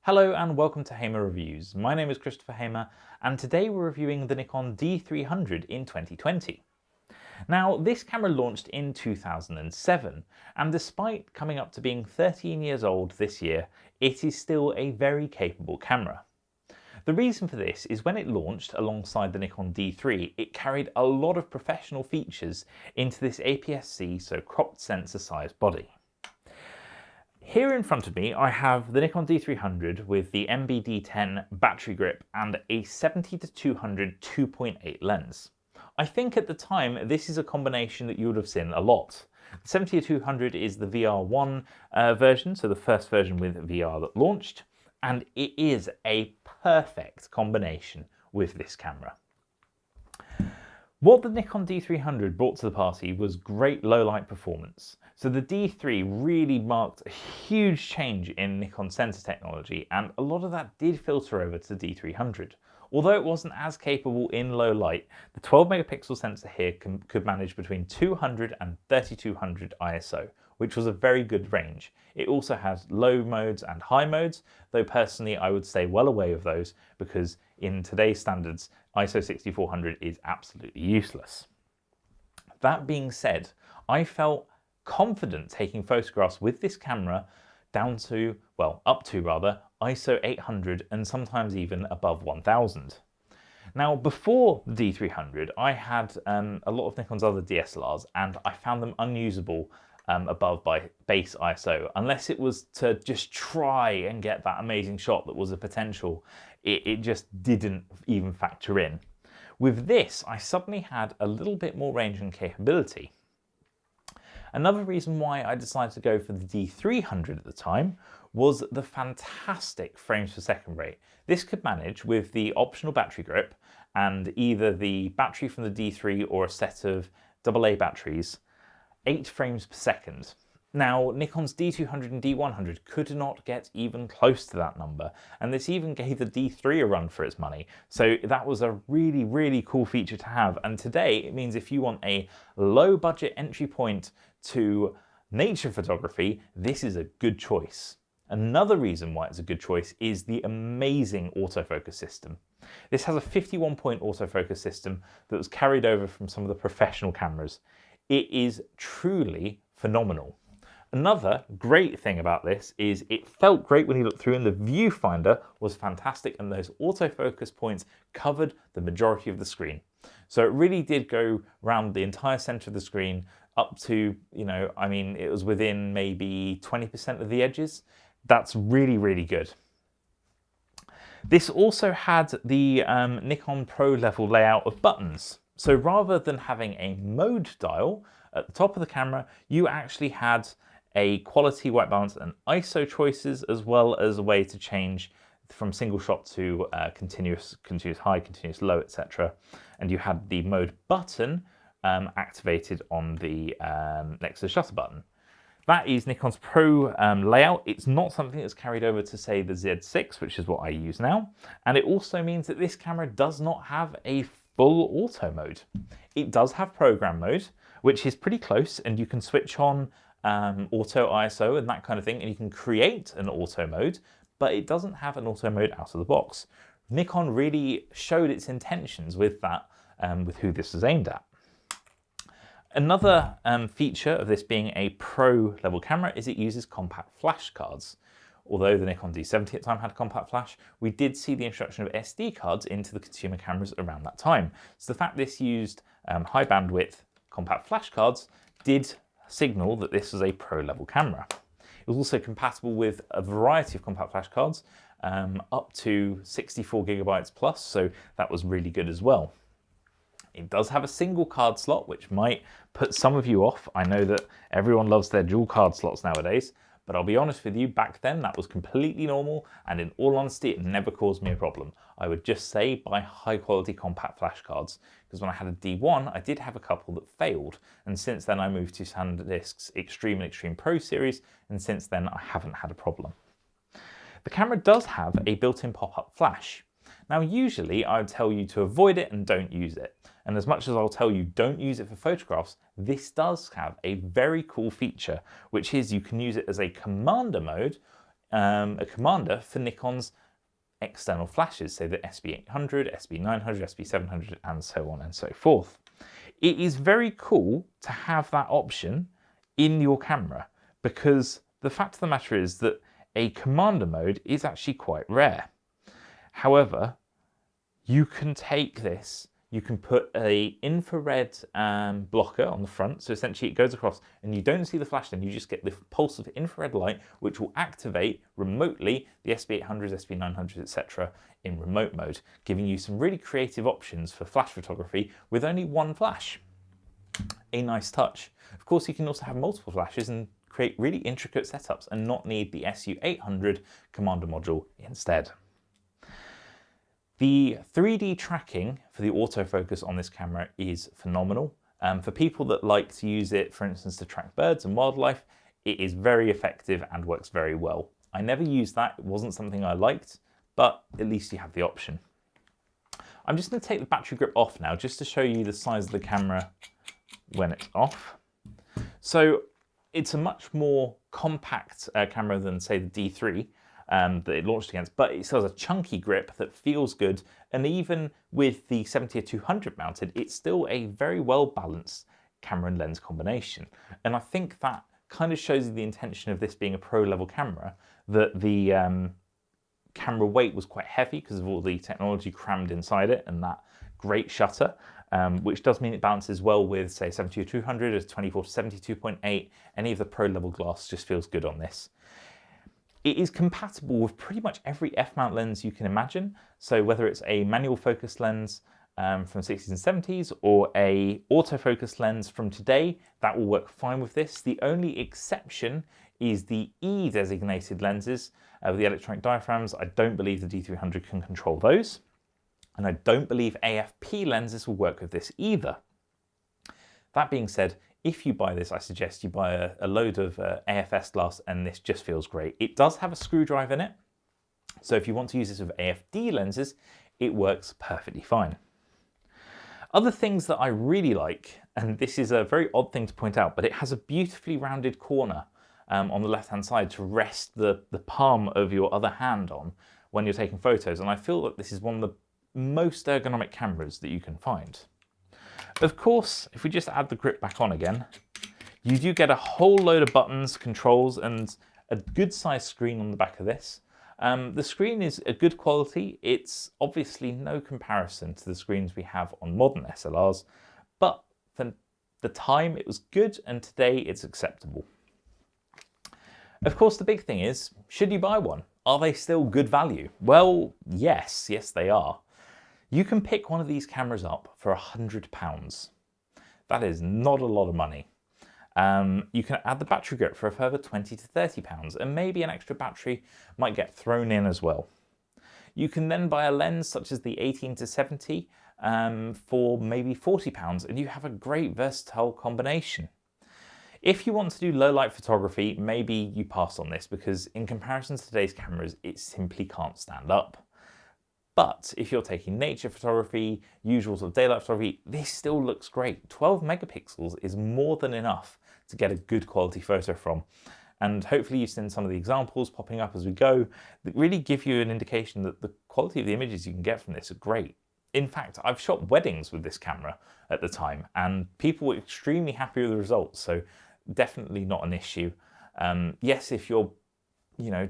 Hello and welcome to Hamer Reviews. My name is Christopher Hamer and today we're reviewing the Nikon D300 in 2020. Now this camera launched in 2007 and despite coming up to being 13 years old this year, it is still a very capable camera. The reason for this is when it launched alongside the Nikon D3, it carried a lot of professional features into this APS-C, so cropped sensor size body. Here in front of me I have the Nikon D300 with the MB-D10 battery grip and a 70-200 2.8 lens. I think at the time this is a combination that you would have seen a lot. The 70-200 is the VR1 version, so the first version with VR that launched, and it is a perfect combination with this camera. What the Nikon D300 brought to the party was great low light performance. So the D3 really marked a huge change in Nikon sensor technology, and a lot of that did filter over to the D300. Although it wasn't as capable in low light, the 12 megapixel sensor here could manage between 200 and 3200 ISO, which was a very good range. It also has low modes and high modes, though personally I would stay well away of those because in today's standards, ISO 6400 is absolutely useless. That being said, I felt confident taking photographs with this camera down to, well, up to rather, ISO 800 and sometimes even above 1000. Now, before the D300, I had a lot of Nikon's other DSLRs and I found them unusable above by base ISO, unless it was to just try and get that amazing shot that was a potential. It just didn't even factor in. With this, I suddenly had a little bit more range and capability. Another reason why I decided to go for the D300 at the time was the fantastic frames per second rate. This could manage with the optional battery grip and either the battery from the D3 or a set of AA batteries, 8 frames per second. Now, Nikon's D200 and D100 could not get even close to that number, and this even gave the D3 a run for its money. So that was a really, really cool feature to have. And today it means if you want a low budget entry point to nature photography, this is a good choice. Another reason why it's a good choice is the amazing autofocus system. This has a 51-point autofocus system that was carried over from some of the professional cameras. It is truly phenomenal. Another great thing about this is it felt great when you looked through and the viewfinder was fantastic and those autofocus points covered the majority of the screen. So it really did go around the entire center of the screen up to, it was within maybe 20% of the edges. That's really, really good. This also had the Nikon Pro level layout of buttons. So rather than having a mode dial at the top of the camera, you actually had a quality, white balance and ISO choices, as well as a way to change from single shot to continuous high, continuous low, etc. And you had the mode button activated on the next to the shutter button. That is Nikon's Pro layout. It's not something that's carried over to, say, the Z6, which is what I use now. And it also means that this camera does not have a full auto mode. It does have program mode, which is pretty close, and you can switch on auto ISO and that kind of thing, and you can create an auto mode, but it doesn't have an auto mode out of the box. Nikon really showed its intentions with that, with who this was aimed at. Another feature of this being a pro level camera is it uses compact flash cards. Although the Nikon D70 at the time had compact flash, we did see the introduction of SD cards into the consumer cameras around that time. So the fact this used high bandwidth compact flash cards did signal that this was a pro level camera. It was also compatible with a variety of compact flash cards, up to 64 gigabytes plus, so that was really good as well. It does have a single card slot, which might put some of you off. I know that everyone loves their dual card slots nowadays, but I'll be honest with you, back then that was completely normal, and in all honesty, it never caused me a problem. I would just say buy high quality compact flash cards, because when I had a D1, I did have a couple that failed, and since then I moved to SanDisk's Extreme and Extreme Pro series, and since then I haven't had a problem. The camera does have a built-in pop-up flash. Now usually I would tell you to avoid it and don't use it. And as much as I'll tell you don't use it for photographs, this does have a very cool feature, which is you can use it as a commander mode a commander for Nikon's external flashes, so the SB800, SB900, SB700, and so on and so forth. It is very cool to have that option in your camera, because the fact of the matter is that a commander mode is actually quite rare. However, you can take this, you can put a infrared blocker on the front, so essentially it goes across and you don't see the flash, then you just get the pulse of infrared light which will activate remotely the SB800s, SB900s, etc. in remote mode, giving you some really creative options for flash photography with only one flash. A nice touch. Of course, you can also have multiple flashes and create really intricate setups and not need the SU800 commander module instead. The 3D tracking for the autofocus on this camera is phenomenal. For people that like to use it, for instance, to track birds and wildlife, it is very effective and works very well. I never used that, it wasn't something I liked, but at least you have the option. I'm just going to take the battery grip off now, just to show you the size of the camera when it's off. So it's a much more compact camera than, say, the D3. That it launched against, but it still has a chunky grip that feels good, and even with the 70-200 mounted, it's still a very well balanced camera and lens combination. And I think that kind of shows you the intention of this being a pro level camera, that the camera weight was quite heavy because of all the technology crammed inside it and that great shutter, which does mean it balances well with, say, 70-200 as 24-72.8. Any of the pro level glass just feels good on this. It is compatible with pretty much every f-mount lens you can imagine. So whether it's a manual focus lens from the 60s and 70s or a autofocus lens from today, that will work fine with this. The only exception is the E designated lenses with the electronic diaphragms. I don't believe the D300 can control those. And I don't believe AFP lenses will work with this either. That being said, if you buy this, I suggest you buy a load of AFS glass, and this just feels great. It does have a screwdriver in it, so if you want to use this with AFD lenses, it works perfectly fine. Other things that I really like, and this is a very odd thing to point out, but it has a beautifully rounded corner on the left-hand side to rest the palm of your other hand on when you're taking photos, and I feel that this is one of the most ergonomic cameras that you can find. Of course, if we just add the grip back on again, you do get a whole load of buttons, controls, and a good sized screen on the back of this. The screen is a good quality. It's obviously no comparison to the screens we have on modern SLRs, but for the time it was good, and today it's acceptable. Of course, the big thing is, should you buy one? Are they still good value? Well, yes they are. You can pick one of these cameras up for £100. That is not a lot of money. You can add the battery grip for a further £20 to £30, and maybe an extra battery might get thrown in as well. You can then buy a lens such as the 18 to 70 for maybe £40, and you have a great versatile combination. If you want to do low light photography, maybe you pass on this, because in comparison to today's cameras, it simply can't stand up. But if you're taking nature photography, usual sort of daylight photography, this still looks great. 12 megapixels is more than enough to get a good quality photo from. And hopefully you've seen some of the examples popping up as we go that really give you an indication that the quality of the images you can get from this are great. In fact, I've shot weddings with this camera at the time, and people were extremely happy with the results, so definitely not an issue. Yes, if you're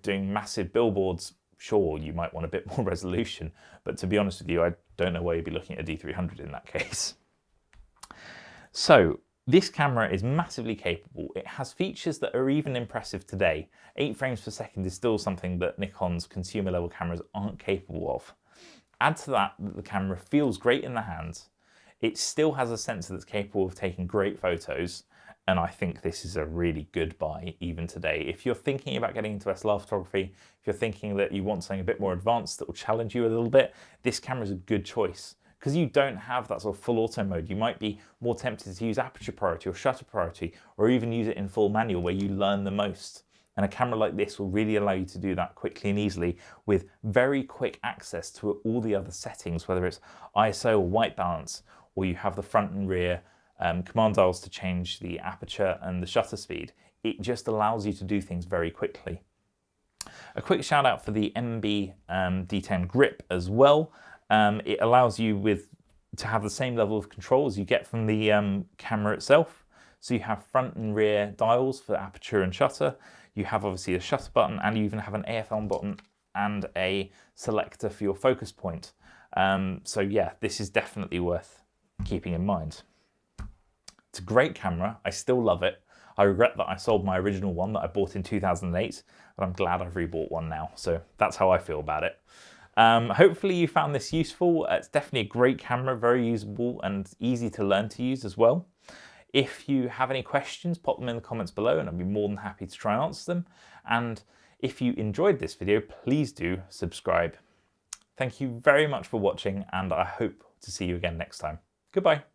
doing massive billboards, sure, you might want a bit more resolution, but to be honest with you, I don't know why you'd be looking at a D300 in that case. So this camera is massively capable. It has features that are even impressive today. 8 frames per second is still something that Nikon's consumer level cameras aren't capable of. Add to that the camera feels great in the hands. It still has a sensor that's capable of taking great photos, and I think this is a really good buy even today. If you're thinking about getting into SLR photography, if you're thinking that you want something a bit more advanced that will challenge you a little bit, this camera is a good choice. Because you don't have that sort of full auto mode, you might be more tempted to use aperture priority or shutter priority, or even use it in full manual where you learn the most. And a camera like this will really allow you to do that quickly and easily with very quick access to all the other settings, whether it's ISO or white balance, or you have the front and rear command dials to change the aperture and the shutter speed. It just allows you to do things very quickly. A quick shout out for the MB D10 grip as well. It allows you to have the same level of control as you get from the camera itself. So you have front and rear dials for aperture and shutter. You have obviously a shutter button, and you even have an AF button and a selector for your focus point. So yeah, this is definitely worth keeping in mind. It's a great camera. I still love it. I regret that I sold my original one that I bought in 2008, but I'm glad I've rebought one now. So that's how I feel about it. Hopefully you found this useful. It's definitely a great camera, very usable and easy to learn to use as well. If you have any questions, pop them in the comments below and I'll be more than happy to try and answer them. And if you enjoyed this video, please do subscribe. Thank you very much for watching, and I hope to see you again next time. Goodbye.